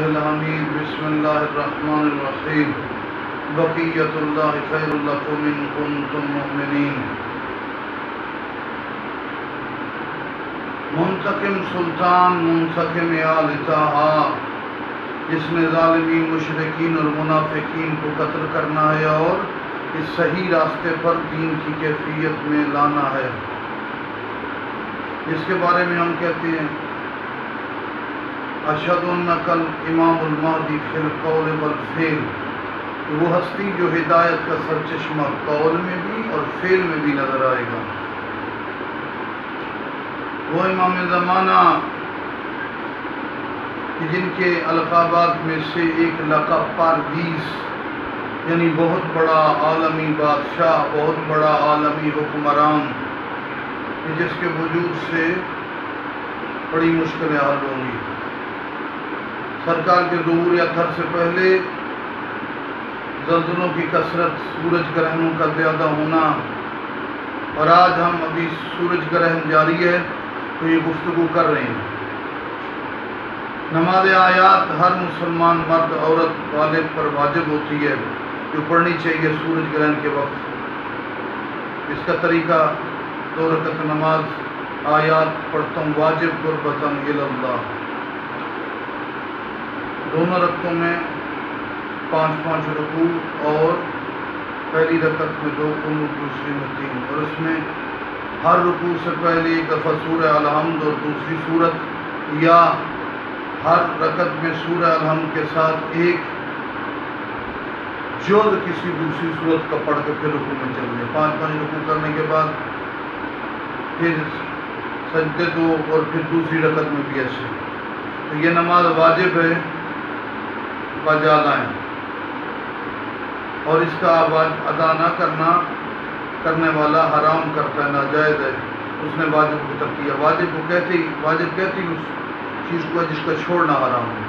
الحمید بسم اللہ الرحمن الرحیم بقیت اللہ خیر لکم ان کنتم مؤمنین۔ منتقم سلطان منتقم آل طٰہٰ، جس نے ظالمین مشرکین اور منافقین کو قتل کرنا ہے اور اس صحیح راستے پر دین کی کیفیت میں لانا ہے، جس کے بارے میں ہم کہتے ہیں اشہد انک الامام المہدی فی القول والفعل، کہ وہ ہستی جو ہدایت کا سرچشمہ قول میں بھی اور فعل میں بھی نظر آئے گا، وہ امام زمانہ کہ جن کے القابات میں سے ایک لقب پرویز، یعنی بہت بڑا عالمی بادشاہ، بہت بڑا عالمی حکمران، کہ جس کے وجود سے بڑی مشکلیں حل ہوں گی۔ سرکار کے ظہور اطہر سے پہلے زلزلوں کی کثرت، سورج گرہنوں کا زیادہ ہونا، اور آج ہم ابھی سورج گرہن جاری ہے تو یہ گفتگو کر رہے ہیں۔ نماز آیات ہر مسلمان مرد عورت بالغ پر واجب ہوتی ہے، جو پڑھنی چاہیے سورج گرہن کے وقت۔ اس کا طریقہ 2 رکعت نماز آیات پڑھتا ہوں، واجب قربتاً الی اللہ، دونوں رکعتوں میں 5 رکوع، اور پہلی رکعت میں 2 قنوت، دوسری میں 3، اور اس میں ہر رکوع سے پہلے ایک دفعہ سورہ الحمد اور دوسری سورت، یا ہر رکعت میں سورہ الحمد کے ساتھ ایک جز کسی دوسری سورت کا پڑھ کے پھر رکوع میں چلنے، 5 رکوع کرنے کے بعد پھر سجدے 2، اور پھر دوسری رکعت میں بھی ایسے۔ تو یہ نماز واجب ہے، بجا لائیں، اور اس کا ادا نہ کرنے والا حرام کرتا ہے، ناجائز ہے، اس نے واجب کو ترک کیا۔ واجب کہتی اس چیز کو ہے جس کا چھوڑنا حرام ہے۔